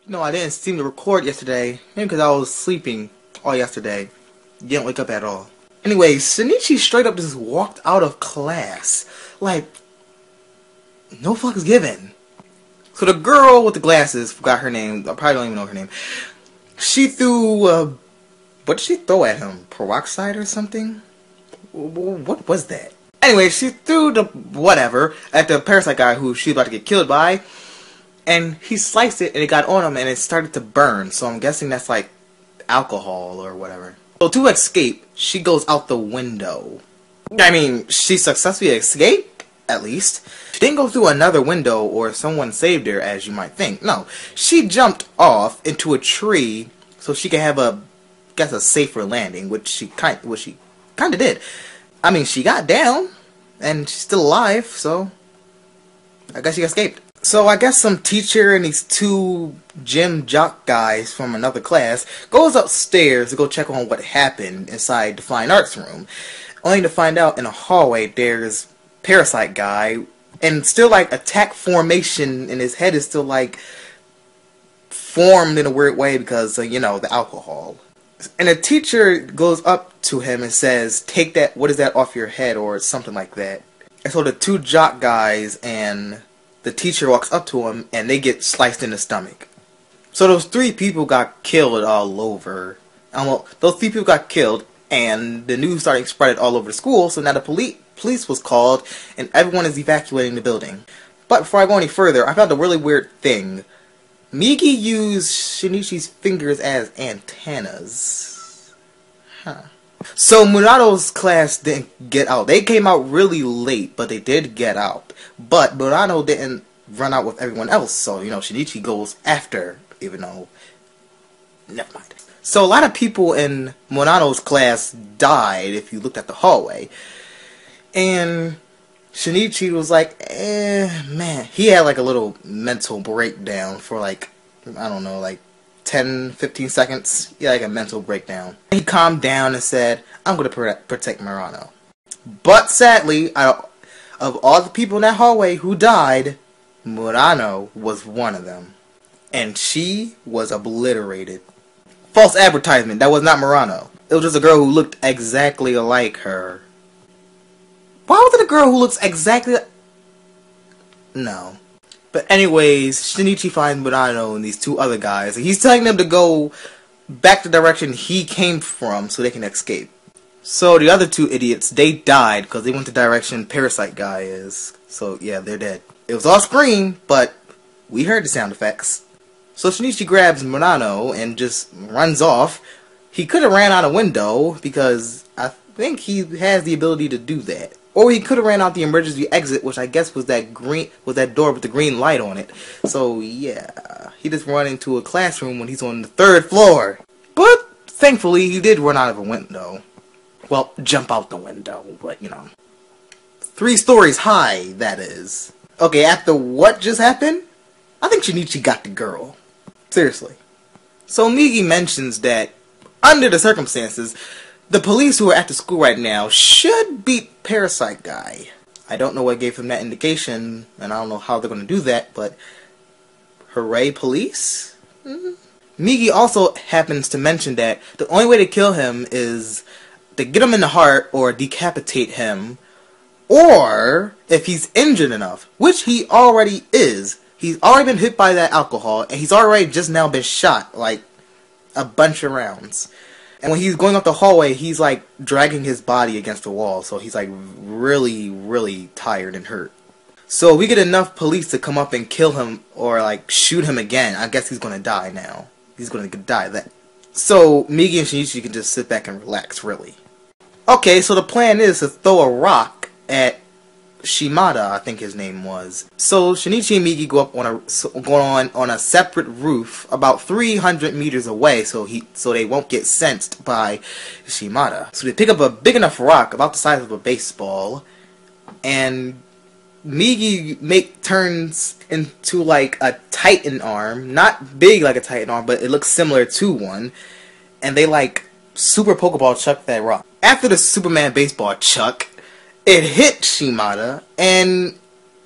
No, I didn't seem to record yesterday. Maybe because I was sleeping all yesterday. Didn't wake up at all. Anyway, Shinichi straight up just walked out of class. Like, no fucks given. So the girl with the glasses, forgot her name, I probably don't even know her name. She threw, what did she throw at him? Parasyte or something? What was that? Anyway, she threw the whatever at the Parasyte guy who she was about to get killed by. And he sliced it and it got on him and it started to burn. So I'm guessing that's like alcohol or whatever. So to escape, she goes out the window. I mean, she successfully escaped, at least. She didn't go through another window or someone saved her, as you might think. No, she jumped off into a tree so she could have a safer landing, which she kind of did. I mean, she got down and she's still alive, so I guess she escaped. So I guess some teacher and these two gym jock guys from another class goes upstairs to go check on what happened inside the fine arts room, only to find out in a hallway there's Parasyte guy and still like attack formation and his head is still like formed in a weird way because you know, the alcohol. And the teacher goes up to him and says, "Take that, what is that off your head?" or something like that. And so the two jock guys and the teacher walks up to him and they get sliced in the stomach. So those three people got killed all over. Those three people got killed and the news started spreading all over the school. So now the police was called and everyone is evacuating the building. But before I go any further, I found a really weird thing. Migi used Shinichi's fingers as antennas. Huh. So Murato's class didn't get out. They came out really late, but they did get out. But Murato didn't run out with everyone else, so, you know, Shinichi goes after, even though... Never mind. So a lot of people in Murato's class died if you looked at the hallway. And Shinichi was like, man. He had like a little mental breakdown for like, I don't know, like 10, 15 seconds. Yeah, like a mental breakdown. He calmed down and said, "I'm going to protect Murano." But sadly, of all the people in that hallway who died, Murano was one of them. And she was obliterated. False advertisement. That was not Murano. It was just a girl who looked exactly like her. Why was it a girl who looks exactly like... No. But anyways, Shinichi finds Murano and these two other guys, and he's telling them to go back the direction he came from so they can escape. So the other two idiots, they died because they went the direction Parasyte guy is. So yeah, they're dead. It was off screen, but we heard the sound effects. So Shinichi grabs Murano and just runs off. He could have ran out a window because I think he has the ability to do that. Or he could have ran out the emergency exit, which I guess was that door with the green light on it. So yeah, he just ran into a classroom when he's on the 3rd floor. But thankfully, he did run out of a window. Well, jump out the window, but you know. 3 stories high, that is. Okay, after what just happened, I think Shinichi got the girl. Seriously. So Migi mentions that, under the circumstances, the police who are at the school right now should beat Parasyte guy. I don't know what gave him that indication, and I don't know how they're going to do that, but... Hooray, police? Migi also happens to mention that the only way to kill him is to get him in the heart or decapitate him, or if he's injured enough, which he already is. He's already been hit by that alcohol, and he's already just now been shot, like, a bunch of rounds. And when he's going up the hallway, he's like dragging his body against the wall. So he's like really, really tired and hurt. So we get enough police to come up and kill him or like shoot him again. I guess he's going to die now. He's going to die then. So Migi and Shinichi can just sit back and relax, really. Okay, so the plan is to throw a rock at Shimada, I think his name was. So Shinichi and Migi go up on a separate roof about 300 meters away, so they won't get sensed by Shimada. So they pick up a big enough rock about the size of a baseball, and Migi turns into like a Titan arm, not big like a Titan arm, but it looks similar to one, and they like super Pokeball chuck that rock. After the Superman baseball chuck, it hit Shimada, and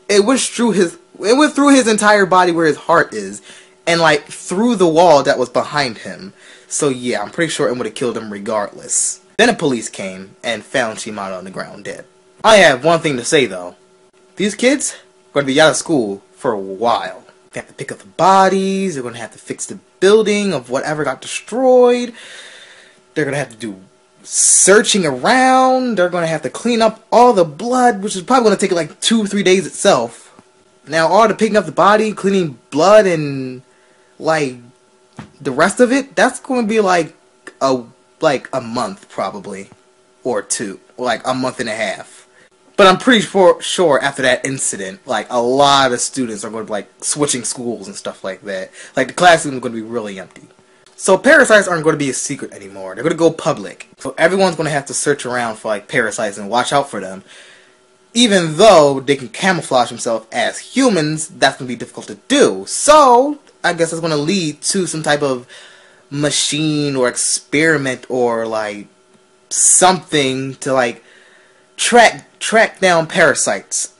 it went through his entire body where his heart is, and like through the wall that was behind him. So yeah, I'm pretty sure it would have killed him regardless. Then the police came and found Shimada on the ground dead. I have one thing to say though. These kids are going to be out of school for a while. They have to pick up the bodies, they're going to have to fix the building of whatever got destroyed. They're going to have to do searching around. They're going to have to clean up all the blood, which is probably going to take like 2-3 days itself. Now all the picking up the body, cleaning blood, and like the rest of it, that's going to be like a month probably, or two, or like a month and a half. But I'm pretty sure after that incident, like a lot of students are going to be like switching schools and stuff like that. Like the classroom is going to be really empty. So parasites aren't going to be a secret anymore. They're going to go public. So everyone's going to have to search around for like parasites and watch out for them. Even though they can camouflage themselves as humans, that's going to be difficult to do. So I guess that's going to lead to some type of machine or experiment or like something to like track down parasites.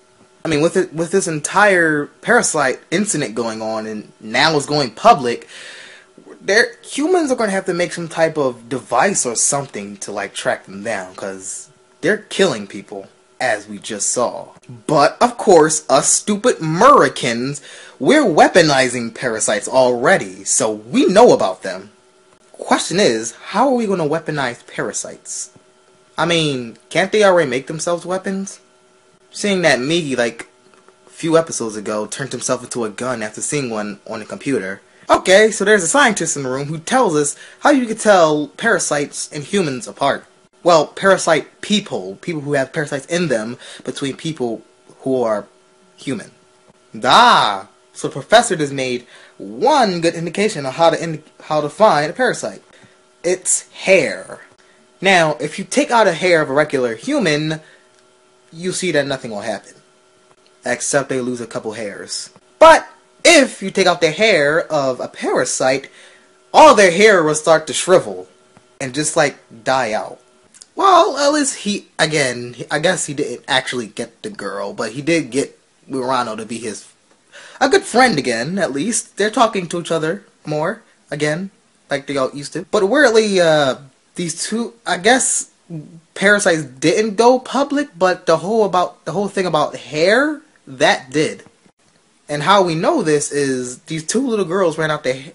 I mean, with this entire parasite incident going on and now it's going public, humans are going to have to make some type of device or something to like track them down, because they're killing people, as we just saw. But of course, us stupid Americans, we're weaponizing parasites already, so we know about them. Question is, how are we going to weaponize parasites? I mean, can't they already make themselves weapons? Seeing that Migi, like a few episodes ago, turned himself into a gun after seeing one on the computer. Okay, so there's a scientist in the room who tells us how you can tell parasites and humans apart. Well, parasite people who have parasites in them, between people who are human. So the professor has made one good indication of how to find a parasite. It's hair. Now, if you take out a hair of a regular human, you see that nothing will happen, except they lose a couple hairs. But if you take out the hair of a parasite, all their hair will start to shrivel and just like die out. Well, at least I guess he didn't actually get the girl, but he did get Murano to be a good friend again, at least. They're talking to each other more, again, like they all used to. But weirdly, these two, I guess, parasites didn't go public, but the whole thing about hair, that did. And how we know this is these two little girls this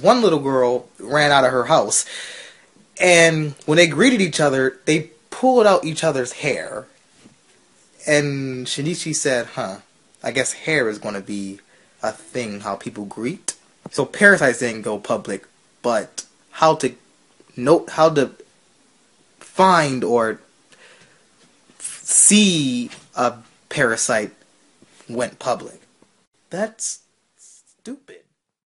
one little girl ran out of her house. And when they greeted each other, they pulled out each other's hair. And Shinichi said, I guess hair is going to be a thing, how people greet. So parasites didn't go public, but how to find or see a parasite went public. That's stupid.